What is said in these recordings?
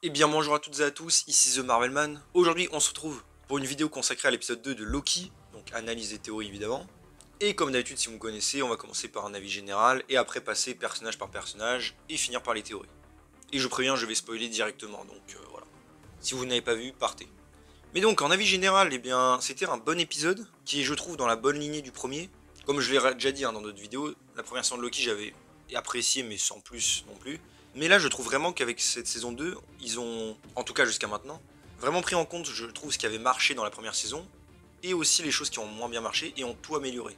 Eh bien bonjour à toutes et à tous, ici The Marvelman. Aujourd'hui on se retrouve pour une vidéo consacrée à l'épisode 2 de Loki, donc analyse et théorie évidemment. Et comme d'habitude si vous me connaissez, on va commencer par un avis général et après passer personnage par personnage et finir par les théories. Et je préviens, je vais spoiler directement, donc voilà. Si vous n'avez pas vu, partez. Mais donc en avis général, eh bien c'était un bon épisode, qui est je trouve dans la bonne lignée du premier. Comme je l'ai déjà dit dans d'autres vidéos, la première saison de Loki j'avais apprécié mais sans plus non plus. Mais là je trouve vraiment qu'avec cette saison 2, ils ont, en tout cas jusqu'à maintenant, vraiment pris en compte je trouve ce qui avait marché dans la première saison, et aussi les choses qui ont moins bien marché et ont tout amélioré.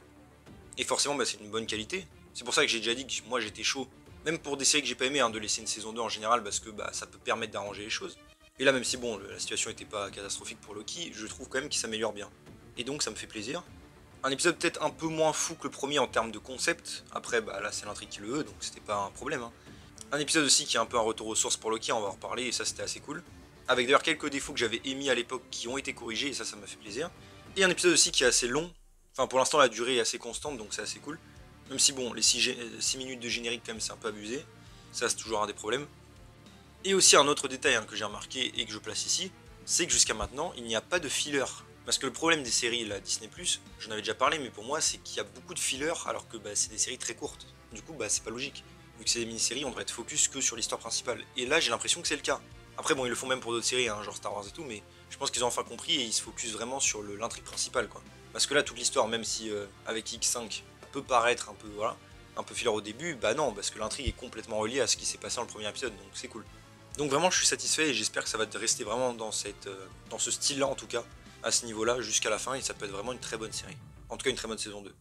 Et forcément c'est une bonne qualité, c'est pour ça que j'ai déjà dit que moi j'étais chaud, même pour des séries que j'ai pas aimé, de laisser une saison 2 en général parce que ça peut permettre d'arranger les choses. Et là, même si bon, la situation n'était pas catastrophique pour Loki, je trouve quand même qu'il s'améliore bien. Et donc ça me fait plaisir. Un épisode peut-être un peu moins fou que le premier en termes de concept. Après, là c'est l'intrigue qui le veut, donc c'était pas un problème. Un épisode aussi qui est un peu un retour aux sources pour Loki, on va en reparler, et ça c'était assez cool. Avec d'ailleurs quelques défauts que j'avais émis à l'époque qui ont été corrigés, et ça m'a fait plaisir. Et un épisode aussi qui est assez long. Enfin, pour l'instant, la durée est assez constante, donc c'est assez cool. Même si bon, les 6 minutes de générique quand même c'est un peu abusé. Ça c'est toujours un des problèmes. Et aussi un autre détail que j'ai remarqué et que je place ici, c'est que jusqu'à maintenant, il n'y a pas de filler. Parce que le problème des séries, la Disney+, j'en avais déjà parlé, mais pour moi, c'est qu'il y a beaucoup de fillers alors que c'est des séries très courtes. Du coup, c'est pas logique. Vu que c'est des mini-séries, on devrait être focus que sur l'histoire principale. Et là, j'ai l'impression que c'est le cas. Après, bon, ils le font même pour d'autres séries, genre Star Wars et tout, mais je pense qu'ils ont enfin compris et ils se focus vraiment sur l'intrigue principale, quoi. Parce que là, toute l'histoire, même si avec X5 peut paraître un peu, voilà, un peu filler au début, non, parce que l'intrigue est complètement reliée à ce qui s'est passé dans le premier épisode, donc c'est cool. Donc vraiment je suis satisfait et j'espère que ça va rester vraiment dans ce style là en tout cas, à ce niveau là jusqu'à la fin, et ça peut être vraiment une très bonne série. En tout cas une très bonne saison 2.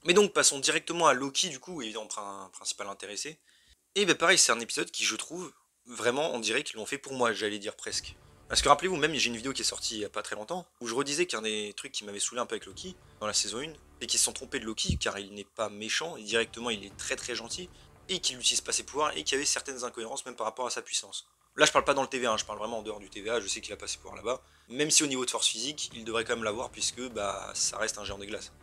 Mais donc passons directement à Loki du coup, évidemment principal intéressé. Et pareil c'est un épisode qui je trouve, vraiment on dirait qu'ils l'ont fait pour moi, j'allais dire presque. Parce que rappelez-vous, même j'ai une vidéo qui est sortie il y a pas très longtemps, où je redisais qu'un des trucs qui m'avait saoulé un peu avec Loki, dans la saison 1, c'est qu'ils se sont trompés de Loki, car il n'est pas méchant, et directement il est très très gentil, et qu'il n'utilise pas ses pouvoirs, et qu'il y avait certaines incohérences même par rapport à sa puissance. Là je parle pas dans le TVA, je parle vraiment en dehors du TVA, je sais qu'il a pas ses pouvoirs là-bas, même si au niveau de force physique, il devrait quand même l'avoir, puisque ça reste un géant des glaces.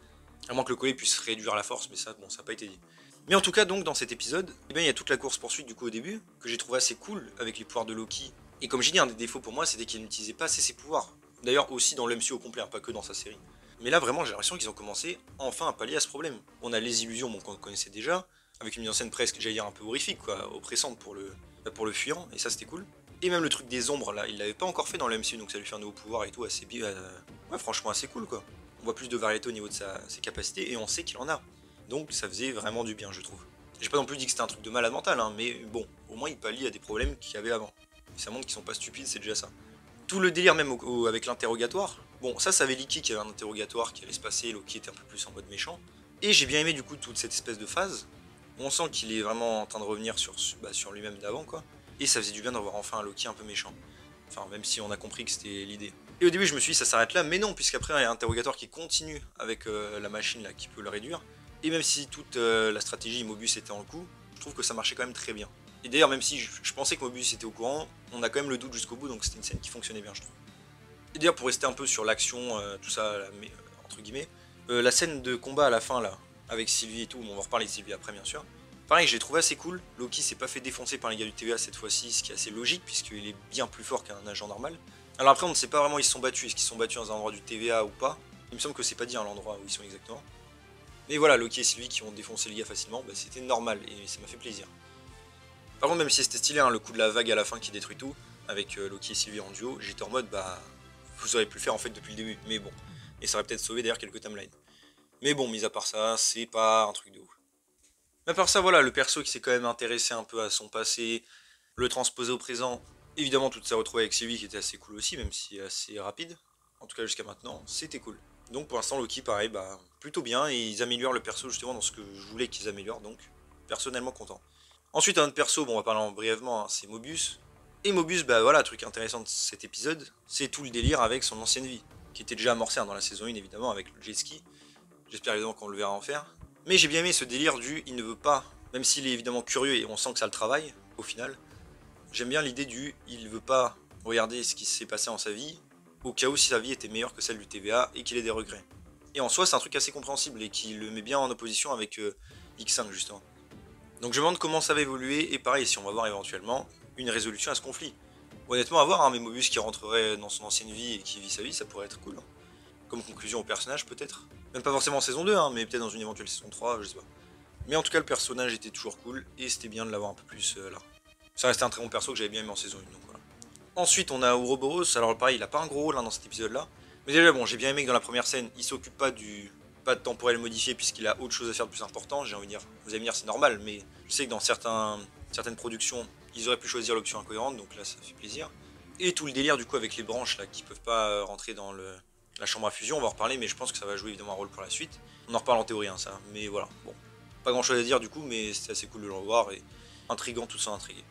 À moins que le collier puisse réduire la force, mais ça, bon, ça n'a pas été dit. Mais en tout cas, donc, dans cet épisode, il y a toute la course-poursuite du coup au début, que j'ai trouvé assez cool avec les pouvoirs de Loki. Et comme j'ai dit, un des défauts pour moi, c'était qu'il n'utilisait pas assez ses pouvoirs. D'ailleurs, aussi dans le MCU au complet, pas que dans sa série. Mais là, vraiment, j'ai l'impression qu'ils ont commencé enfin à pallier à ce problème. On a les illusions qu'on connaissait déjà, avec une mise en scène presque, j'allais dire, un peu horrifique, quoi, oppressante pour le fuyant, et ça c'était cool. Et même le truc des ombres, là, il l'avait pas encore fait dans le MCU, donc ça lui fait un nouveau pouvoir et tout, assez bien. Ouais, franchement, assez cool, quoi. On voit plus de variété au niveau de ses capacités, et on sait qu'il en a. Donc ça faisait vraiment du bien, je trouve. J'ai pas non plus dit que c'était un truc de malade mental, mais bon, au moins il pallie à des problèmes qu'il y avait avant. Et ça montre qu'ils sont pas stupides, c'est déjà ça. Tout le délire même avec l'interrogatoire, bon, ça avait leaké qu'il y avait un interrogatoire qui allait se passer, Loki était un peu plus en mode méchant. Et j'ai bien aimé du coup toute cette espèce de phase, où on sent qu'il est vraiment en train de revenir sur lui-même d'avant, quoi. Et ça faisait du bien d'avoir enfin un Loki un peu méchant. Enfin, même si on a compris que c'était l'idée. Et au début, je me suis dit, ça s'arrête là, mais non, puisqu'après, il y a un interrogatoire qui continue avec la machine là qui peut le réduire. Et même si toute la stratégie Mobius était en coup, je trouve que ça marchait quand même très bien. Et d'ailleurs, même si je pensais que Mobius était au courant, on a quand même le doute jusqu'au bout, donc c'était une scène qui fonctionnait bien, je trouve. Et d'ailleurs, pour rester un peu sur l'action, tout ça, entre guillemets, la scène de combat à la fin, là, avec Sylvie et tout, bon, on va reparler de Sylvie après, bien sûr. Pareil, j'ai trouvé assez cool. Loki s'est pas fait défoncer par les gars du TVA cette fois-ci, ce qui est assez logique, puisqu'il est bien plus fort qu'un agent normal. Alors après, on ne sait pas vraiment où ils se sont battus, est-ce qu'ils se sont battus dans un endroit du TVA ou pas. Il me semble que c'est pas dit l'endroit où ils sont exactement. Mais voilà, Loki et Sylvie qui ont défoncé le gars facilement, c'était normal, et ça m'a fait plaisir. Par contre, même si c'était stylé, le coup de la vague à la fin qui détruit tout, avec Loki et Sylvie en duo, j'étais en mode, vous auriez pu le faire en fait depuis le début, mais bon. Et ça aurait peut-être sauvé d'ailleurs quelques timelines. Mais bon, mis à part ça, c'est pas un truc de ouf. Mais à part ça, voilà, le perso qui s'est quand même intéressé un peu à son passé, le transposer au présent, évidemment toute sa retrouvée avec Sylvie qui était assez cool aussi, même si assez rapide, en tout cas jusqu'à maintenant, c'était cool. Donc pour l'instant Loki pareil, plutôt bien, et ils améliorent le perso justement dans ce que je voulais qu'ils améliorent, donc personnellement content. Ensuite un autre perso, bon on va parler en brièvement, c'est Mobius. Et Mobius, voilà, truc intéressant de cet épisode, c'est tout le délire avec son ancienne vie, qui était déjà amorcé dans la saison 1 évidemment avec le jet ski. J'espère évidemment qu'on le verra en faire. Mais j'ai bien aimé ce délire il ne veut pas, même s'il est évidemment curieux et on sent que ça le travaille, au final. J'aime bien l'idée il veut pas regarder ce qui s'est passé dans sa vie, au cas où si sa vie était meilleure que celle du TVA et qu'il ait des regrets. Et en soi c'est un truc assez compréhensible et qui le met bien en opposition avec X5 justement. Donc je me demande comment ça va évoluer, et pareil si on va voir éventuellement une résolution à ce conflit. Honnêtement, à voir, hein, mais Mobius qui rentrerait dans son ancienne vie et qui vit sa vie, ça pourrait être cool. Hein. Comme conclusion au personnage, peut-être. Même pas forcément en saison 2, hein, mais peut-être dans une éventuelle saison 3, je sais pas. Mais en tout cas, le personnage était toujours cool, et c'était bien de l'avoir un peu plus là. Ça restait un très bon perso que j'avais bien aimé en saison 1, donc voilà. Ensuite, on a Ouroboros, alors pareil, il a pas un gros rôle hein, dans cet épisode-là. Mais déjà, bon, j'ai bien aimé que dans la première scène, il s'occupe pas de temporel modifié, puisqu'il a autre chose à faire de plus important, j'ai envie de dire. Vous allez me dire, c'est normal, mais je sais que dans certaines productions, ils auraient pu choisir l'option incohérente, donc là, ça fait plaisir. Et tout le délire, du coup, avec les branches, là, qui peuvent pas rentrer dans la chambre à fusion, on va en reparler, mais je pense que ça va jouer évidemment un rôle pour la suite. On en reparle en théorie, hein, ça, mais voilà, bon. Pas grand chose à dire du coup, mais c'est assez cool de le revoir et intriguant, tout ça intrigué.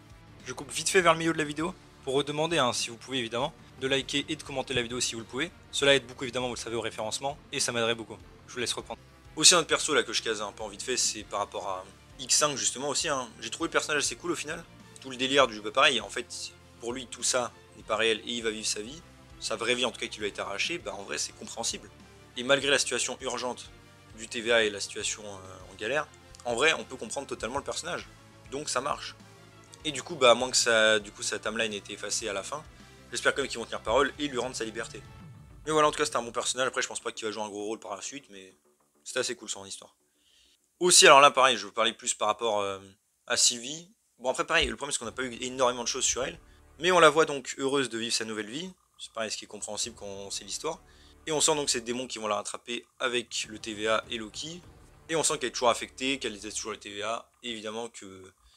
Je coupe vite fait vers le milieu de la vidéo pour redemander, hein, si vous pouvez évidemment, de liker et de commenter la vidéo si vous le pouvez. Cela aide beaucoup évidemment, vous le savez, au référencement et ça m'aiderait beaucoup. Je vous laisse reprendre. Aussi un autre perso là que je case un peu en vite fait, c'est par rapport à X5 justement aussi. Hein. J'ai trouvé le personnage assez cool au final. Tout le délire du pareil, en fait, pour lui tout ça n'est pas réel et il va vivre sa vie. Sa vraie vie en tout cas qui lui a été arrachée, bah en vrai c'est compréhensible. Et malgré la situation urgente du TVA et la situation en galère, en vrai, on peut comprendre totalement le personnage. Donc ça marche. Et du coup, bah, à moins que sa timeline ait été effacée à la fin, j'espère quand même qu'ils vont tenir parole et lui rendre sa liberté. Mais voilà, en tout cas, c'était un bon personnage. Après, je pense pas qu'il va jouer un gros rôle par la suite, mais c'était assez cool son histoire. Aussi, alors là, pareil, je veux parler plus par rapport à Sylvie. Bon, après, pareil, le problème, c'est qu'on n'a pas eu énormément de choses sur elle. Mais on la voit donc heureuse de vivre sa nouvelle vie. C'est pareil, ce qui est compréhensible quand on sait l'histoire. Et on sent donc ces démons qui vont la rattraper avec le TVA et Loki. Et on sent qu'elle est toujours affectée, qu'elle déteste toujours le TVA, et évidemment que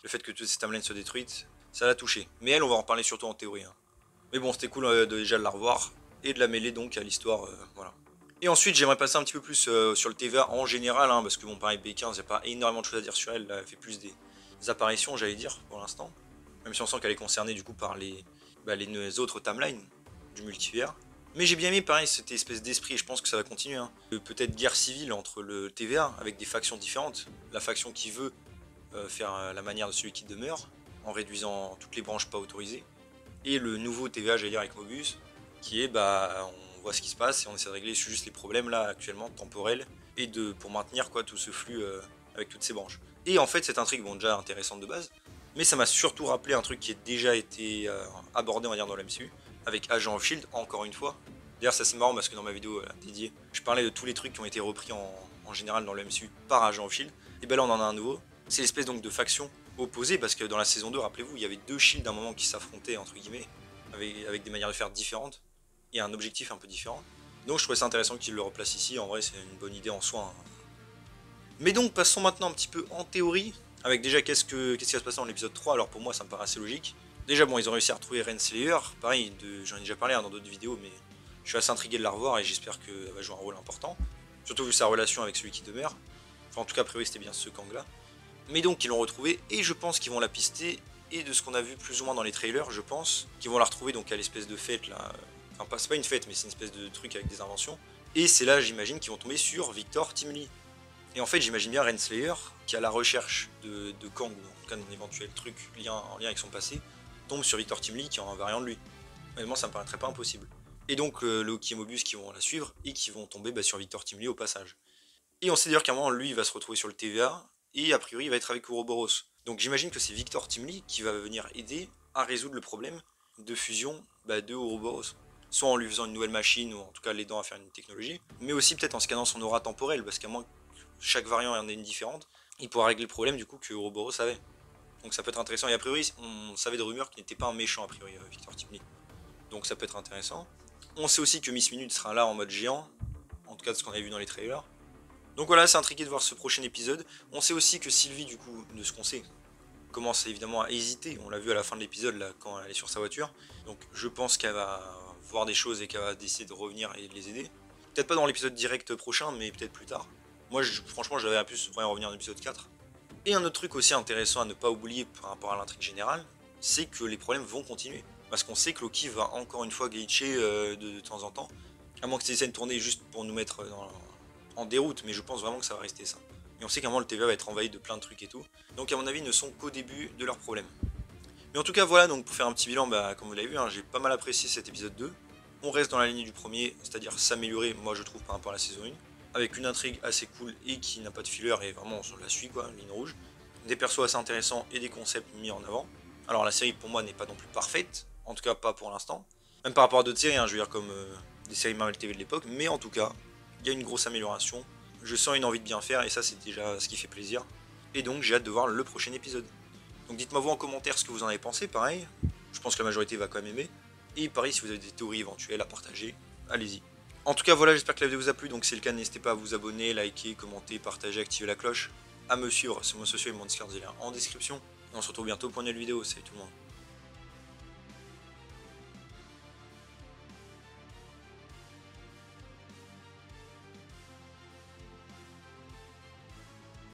le fait que toutes ces timelines soient détruites, ça l'a touchée. Mais elle, on va en parler surtout en théorie. Hein. Mais bon, c'était cool déjà de la revoir, et de la mêler donc à l'histoire, voilà. Et ensuite, j'aimerais passer un petit peu plus sur le TVA en général, hein, parce que bon, pareil, B15, il n'y a pas énormément de choses à dire sur elle, là, elle fait plus des apparitions, j'allais dire, pour l'instant. Même si on sent qu'elle est concernée du coup par les autres timelines du multivers. Mais j'ai bien aimé pareil cette espèce d'esprit, et je pense que ça va continuer. Hein. Peut-être guerre civile entre le TVA avec des factions différentes. La faction qui veut faire la manière de celui qui demeure, en réduisant toutes les branches pas autorisées. Et le nouveau TVA, j'allais dire avec Mobius, qui est bah on voit ce qui se passe et on essaie de régler juste les problèmes là actuellement temporels et pour maintenir quoi tout ce flux avec toutes ces branches. Et en fait cette intrigue, bon déjà intéressante de base, mais ça m'a surtout rappelé un truc qui a déjà été abordé on va dire dans l'MCU, avec Agent of Shield, encore une fois. D'ailleurs c'est assez marrant parce que dans ma vidéo dédiée, je parlais de tous les trucs qui ont été repris en général dans le MCU par Agent of Shield, et ben là on en a un nouveau. C'est l'espèce donc de faction opposée, parce que dans la saison 2, rappelez-vous, il y avait deux Shields à un moment qui s'affrontaient, entre guillemets, avec des manières de faire différentes, et un objectif un peu différent. Donc je trouvais ça intéressant qu'ils le replacent ici, en vrai c'est une bonne idée en soi. Hein. Mais donc passons maintenant un petit peu en théorie, avec déjà qu'est-ce qui va se passer dans l'épisode 3, alors pour moi ça me paraît assez logique. Déjà bon, ils ont réussi à retrouver Renslayer, pareil, j'en ai déjà parlé hein, dans d'autres vidéos, mais je suis assez intrigué de la revoir et j'espère qu'elle va jouer un rôle important. Surtout vu sa relation avec celui qui demeure. Enfin en tout cas a priori c'était bien ce Kang là. Mais donc ils l'ont retrouvé et je pense qu'ils vont la pister. Et de ce qu'on a vu plus ou moins dans les trailers, je pense qu'ils vont la retrouver donc à l'espèce de fête là. Enfin c'est pas une fête mais c'est une espèce de truc avec des inventions. Et c'est là j'imagine qu'ils vont tomber sur Victor Timely. Et en fait j'imagine bien Renslayer qui à la recherche de Kang, ou en tout cas d'un éventuel truc en lien avec son passé, tombe sur Victor Timely qui est un variant de lui. Honnêtement ça me paraîtrait pas impossible. Et donc Loki et Mobius qui vont la suivre et qui vont tomber sur Victor Timely au passage. Et on sait d'ailleurs qu'à un moment lui il va se retrouver sur le TVA et a priori il va être avec Ouroboros. Donc j'imagine que c'est Victor Timely qui va venir aider à résoudre le problème de fusion de Ouroboros. Soit en lui faisant une nouvelle machine ou en tout cas l'aidant à faire une technologie, mais aussi peut-être en scannant son aura temporelle parce qu'à moins que chaque variant en ait une différente, il pourra régler le problème du coup que Ouroboros avait. Donc ça peut être intéressant et a priori on savait de rumeurs qu'il n'était pas un méchant a priori Victor Timely. Donc ça peut être intéressant. On sait aussi que Miss Minute sera là en mode géant, en tout cas de ce qu'on avait vu dans les trailers. Donc voilà, c'est intrigué de voir ce prochain épisode. On sait aussi que Sylvie, du coup, de ce qu'on sait, commence évidemment à hésiter. On l'a vu à la fin de l'épisode, là, quand elle est sur sa voiture. Donc je pense qu'elle va voir des choses et qu'elle va décider de revenir et de les aider. Peut-être pas dans l'épisode direct prochain, mais peut-être plus tard. Moi, franchement, j'avais plus revenir dans l'épisode 4. Et un autre truc aussi intéressant à ne pas oublier par rapport à l'intrigue générale, c'est que les problèmes vont continuer. Parce qu'on sait que Loki va encore une fois glitcher de temps en temps. À moins que ces scènes tournées juste pour nous mettre en déroute, mais je pense vraiment que ça va rester ça. Et on sait qu'à un moment le TVA va être envahi de plein de trucs et tout. Donc à mon avis, ils ne sont qu'au début de leurs problèmes. Mais en tout cas, voilà, donc pour faire un petit bilan, comme vous l'avez vu, hein, j'ai pas mal apprécié cet épisode 2. On reste dans la ligne du premier, c'est-à-dire s'améliorer, moi je trouve, par rapport à la saison 1. Avec une intrigue assez cool et qui n'a pas de filler, et vraiment on la suit quoi, ligne rouge. Des persos assez intéressants et des concepts mis en avant. Alors la série pour moi n'est pas non plus parfaite, En tout cas, pas pour l'instant. Même par rapport à d'autres séries, hein, je veux dire comme des séries Marvel TV de l'époque. Mais en tout cas, il y a une grosse amélioration. Je sens une envie de bien faire et ça, c'est déjà ce qui fait plaisir. Et donc, j'ai hâte de voir le prochain épisode. Donc dites-moi vous en commentaire ce que vous en avez pensé, pareil. Je pense que la majorité va quand même aimer. Et pareil, si vous avez des théories éventuelles à partager, allez-y. En tout cas, voilà, j'espère que la vidéo vous a plu. Donc si c'est le cas, n'hésitez pas à vous abonner, liker, commenter, partager, activer la cloche. À me suivre sur mon social et mon Discord, en description. Et on se retrouve bientôt pour une nouvelle vidéo. Salut tout le monde.